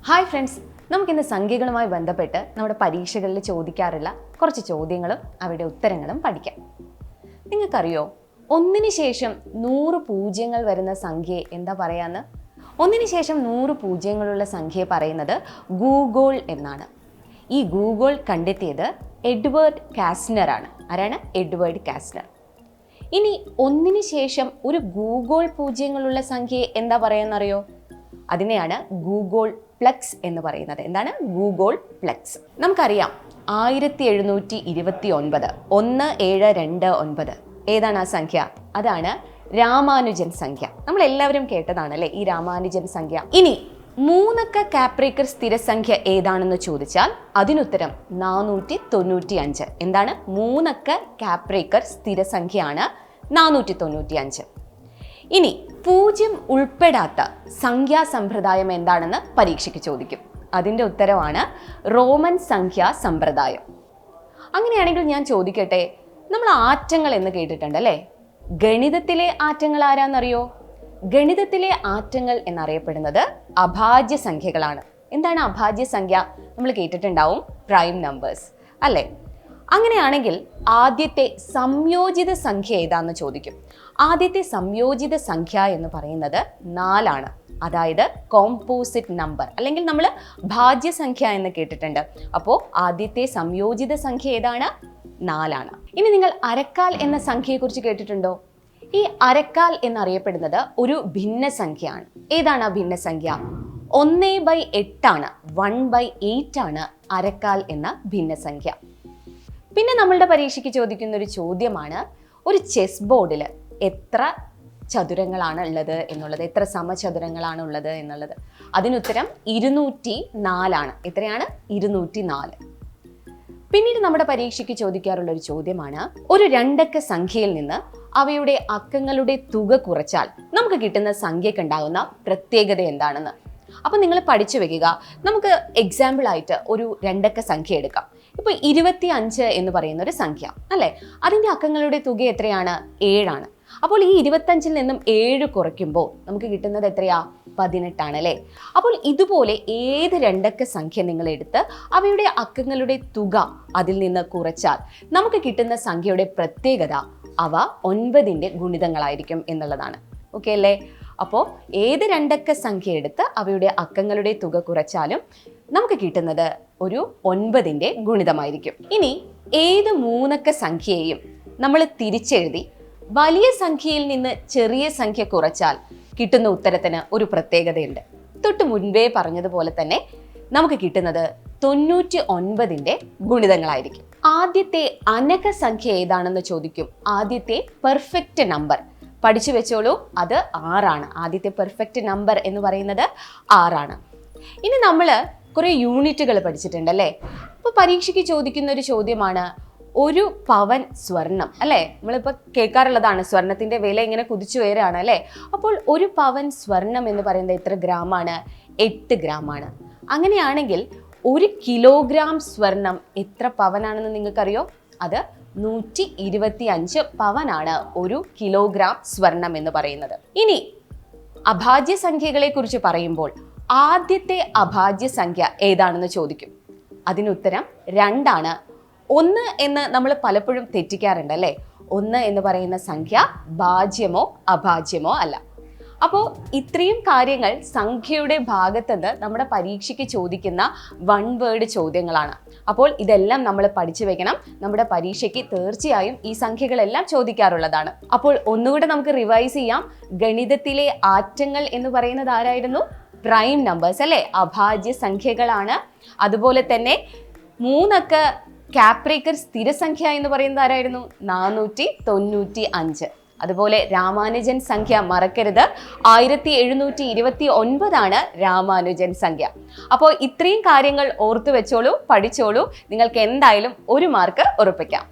Hi friends, നമുക്കിന്ന് സംഖ്യകളുമായി ബന്ധപ്പെട്ട് നമ്മുടെ പരീക്ഷകളിൽ ചോദിക്കാറുള്ള കുറച്ച് ചോദ്യങ്ങളും അവയുടെ ഉത്തരങ്ങളും പഠിക്കാം. നിങ്ങൾക്കറിയോ, ഒന്നിന് ശേഷം 100 പൂജ്യങ്ങൾ വരുന്ന സംഖ്യയെ എന്താ പറയാന്ന്? ഒന്നിന് ശേഷം 100 പൂജ്യങ്ങളുള്ള സംഖ്യയെ പറയുന്നത് ഗൂഗോൾ എന്നാണ്. ഈ ഗൂഗോൾ കണ്ടെത്തിയത് എഡ്വേർഡ് കാസ്നർ ആണ്. ആരാണ്? എഡ്വേർഡ് കാസ്നർ. ഇനി ഒന്നിന് ശേഷം ഒരു ഗൂഗോൾ പൂജ്യങ്ങളുള്ള സംഖ്യയെ എന്താ പറയാന്നറിയോ? അതിനെയാണ് ഗൂഗോൾ പ്ലക്സ് എന്ന് പറയുന്നത്. എന്താണ് ഗൂഗോൾ പ്ലക്സ്? നമുക്കറിയാം 1729 1729 ഏതാണ് ആ സംഖ്യ? അതാണ് രാമാനുജൻ സംഖ്യ. നമ്മൾ എല്ലാവരും കേട്ടതാണ് അല്ലേ ഈ രാമാനുജൻ സംഖ്യ. ഇനി 3 അക്ക കാപ്രിക്കർ സ്ഥിരസംഖ്യ ഏതാണെന്ന് ചോദിച്ചാൽ അതിനുത്തരം 495. എന്താണ്? 3 അക്ക കാപ്രിക്കർ സ്ഥിരസംഖ്യയാണ് 495. ഇനി 0 ഉൾപ്പെടാത്ത സംഖ്യാസമ്പ്രദായം എന്താണെന്ന് പരീക്ഷയ്ക്ക് ചോദിക്കും. അതിൻ്റെ ഉത്തരവാണ് റോമൻ സംഖ്യാ സമ്പ്രദായം. അങ്ങനെയാണെങ്കിൽ ഞാൻ ചോദിക്കട്ടെ, നമ്മൾ ആറ്റങ്ങൾ എന്ന് കേട്ടിട്ടുണ്ട് അല്ലേ? ഗണിതത്തിലെ ആറ്റങ്ങൾ ആരാന്നറിയോ? ഗണിതത്തിലെ ആറ്റങ്ങൾ എന്നറിയപ്പെടുന്നത് അഭാജ്യ സംഖ്യകളാണ്. എന്താണ് അഭാജ്യ സംഖ്യ? നമ്മൾ കേട്ടിട്ടുണ്ടാവും, പ്രൈം നമ്പേഴ്സ് അല്ലേ? അങ്ങനെയാണെങ്കിൽ ആദ്യത്തെ സംയോജിത സംഖ്യ ഏതാന്ന് ചോദിക്കും. ആദ്യത്തെ സംയോജിത സംഖ്യ എന്ന് പറയുന്നത് 4 ആണ്. അതായത് കോമ്പോസിറ്റ് നമ്പർ, അല്ലെങ്കിൽ നമ്മൾ ഭാജ്യസംഖ്യ എന്ന് കേട്ടിട്ടുണ്ട്. അപ്പോൾ ആദ്യത്തെ സംയോജിത സംഖ്യ ഏതാണ്? 4 ആണ്. ഇനി നിങ്ങൾ അരക്കാൽ എന്ന സംഖ്യയെക്കുറിച്ച് കേട്ടിട്ടുണ്ടോ? ഈ അരക്കാൽ എന്നറിയപ്പെടുന്നത് ഒരു ഭിന്നസംഖ്യയാണ്. ഏതാണ് ആ ഭിന്നസംഖ്യ? 1/8 ആണ്. 1/8 ആണ് അരക്കാൽ എന്ന ഭിന്നസംഖ്യ. പിന്നെ നമ്മളുടെ പരീക്ഷയ്ക്ക് ചോദിക്കുന്ന ഒരു ചോദ്യമാണ്, ഒരു ചെസ് ബോർഡിൽ എത്ര ചതുരങ്ങളാണ് ഉള്ളത് എന്നുള്ളത്, എത്ര സമചതുരങ്ങളാണ് ഉള്ളത് എന്നുള്ളത്. അതിനുത്തരം 204 ആണ്. എത്രയാണ്? 204. പിന്നീട് നമ്മുടെ പരീക്ഷയ്ക്ക് ചോദിക്കാറുള്ള ഒരു ചോദ്യമാണ്, ഒരു 2 അക്ക സംഖ്യയിൽ നിന്ന് അവയുടെ അക്കങ്ങളുടെ തുക കുറച്ചാൽ നമുക്ക് കിട്ടുന്ന സംഖ്യക്ക് ഉണ്ടാകുന്ന പ്രത്യേകത എന്താണെന്ന്. അപ്പം നിങ്ങൾ പഠിച്ചു വെക്കുക. നമുക്ക് എക്സാമ്പിൾ ആയിട്ട് ഒരു 2 അക്ക സംഖ്യ എടുക്കാം. ഇപ്പോൾ 25 എന്ന് പറയുന്ന ഒരു സംഖ്യ അല്ലേ? അതിൻ്റെ അക്കങ്ങളുടെ തുക എത്രയാണ്? 7 ആണ്. അപ്പോൾ ഈ 25-ൽ നിന്നും 7 കുറയ്ക്കുമ്പോൾ നമുക്ക് കിട്ടുന്നത് എത്രയാ? 18 ആണ് അല്ലേ? അപ്പോൾ ഇതുപോലെ ഏത് 2 അക്ക സംഖ്യ നിങ്ങൾ എടുത്ത് അവയുടെ അക്കങ്ങളുടെ തുക അതിൽ നിന്ന് കുറച്ചാൽ നമുക്ക് കിട്ടുന്ന സംഖ്യയുടെ പ്രത്യേകത അവ 9ന്റെ ഗുണിതങ്ങളായിരിക്കും എന്നുള്ളതാണ്. ഓക്കെ അല്ലേ? അപ്പോൾ ഏത് 2 അക്ക സംഖ്യ എടുത്ത് അവയുടെ അക്കങ്ങളുടെ തുക കുറച്ചാലും നമുക്ക് കിട്ടുന്നത് ഒരു 9ന്റെ ഗുണിതമായിരിക്കും. ഇനി ഏത് 3 അക്ക സംഖ്യയെയും നമ്മൾ തിരിച്ചെഴുതി വലിയ സംഖ്യയിൽ നിന്ന് ചെറിയ സംഖ്യ കുറച്ചാൽ കിട്ടുന്ന ഉത്തരത്തിന് ഒരു പ്രത്യേകതയുണ്ട്. തൊട്ട് മുൻപേ പറഞ്ഞതുപോലെ തന്നെ നമുക്ക് കിട്ടുന്നത് 99ന്റെ ഗുണിതങ്ങളായിരിക്കും. ആദ്യത്തെ അനക സംഖ്യ ഏതാണെന്ന് ചോദിക്കും. ആദ്യത്തെ പെർഫെക്റ്റ് നമ്പർ പഠിച്ചു വെച്ചോളൂ, അത് 6 ആണ്. ആദ്യത്തെ പെർഫെക്റ്റ് നമ്പർ എന്ന് പറയുന്നത് 6 ആണ്. ഇനി നമ്മൾ കുറേ യൂണിറ്റുകൾ പഠിച്ചിട്ടുണ്ട് അല്ലേ? അപ്പോൾ പരീക്ഷയ്ക്ക് ചോദിക്കുന്ന ഒരു ചോദ്യമാണ്, ഒരു പവൻ സ്വർണം അല്ലേ? നമ്മളിപ്പോൾ കേൾക്കാറുള്ളതാണ്, സ്വർണത്തിൻ്റെ വില ഇങ്ങനെ കുതിച്ചു വരികയാണ് അല്ലേ? അപ്പോൾ ഒരു പവൻ സ്വർണം എന്ന് പറയുന്നത് എത്ര ഗ്രാമാണ്? 8 ഗ്രാമാണ്. അങ്ങനെയാണെങ്കിൽ 1 കിലോഗ്രാം സ്വർണം എത്ര പവനാണെന്ന് നിങ്ങൾക്കറിയോ? അത് 125 പവനാണ് 1 കിലോഗ്രാം സ്വർണം എന്ന് പറയുന്നത്. ഇനി അഭാജ്യ സംഖ്യകളെ കുറിച്ച് പറയുമ്പോൾ ആദ്യത്തെ അഭാജ്യ സംഖ്യ ഏതാണെന്ന് ചോദിക്കും. അതിനുത്തരം 2 ആണ്. 1 എന്ന് നമ്മൾ പലപ്പോഴും തെറ്റിക്കാറുണ്ട് അല്ലേ? 1 എന്ന് പറയുന്ന സംഖ്യ ഭാജ്യമോ അഭാജ്യമോ അല്ല. അപ്പോൾ ഇത്രയും കാര്യങ്ങൾ സംഖ്യയുടെ ഭാഗത്തുനിന്ന് നമ്മുടെ പരീക്ഷയ്ക്ക് ചോദിക്കുന്ന 1 വേർഡ് ചോദ്യങ്ങളാണ്. അപ്പോൾ ഇതെല്ലാം നമ്മൾ പഠിച്ചു വെക്കണം. നമ്മുടെ പരീക്ഷയ്ക്ക് തീർച്ചയായും ഈ സംഖ്യകളെല്ലാം ചോദിക്കാറുള്ളതാണ്. അപ്പോൾ ഒന്നുകൂടെ നമുക്ക് റിവൈസ് ചെയ്യാം. ഗണിതത്തിലെ ആറ്റങ്ങൾ എന്ന് പറയുന്നത് ആരായിരുന്നു? പ്രൈം നമ്പേഴ്സ് അല്ലേ? അഭാജ്യ സംഖ്യകളാണ്. അതുപോലെ തന്നെ 3 അക്ക കാപ്രിക്കർ സ്ഥിരസംഖ്യ എന്ന് പറയുന്നത് ആരായിരുന്നു? 495. അതുപോലെ രാമാനുജൻ സംഖ്യ മറക്കരുത്, 1729 ആണ് രാമാനുജൻ സംഖ്യ. അപ്പോൾ ഇത്രയും കാര്യങ്ങൾ ഓർത്തു വെച്ചോളൂ, പഠിച്ചോളൂ. നിങ്ങൾക്ക് എന്തായാലും 1 മാർക്ക് ഉറപ്പിക്കാം.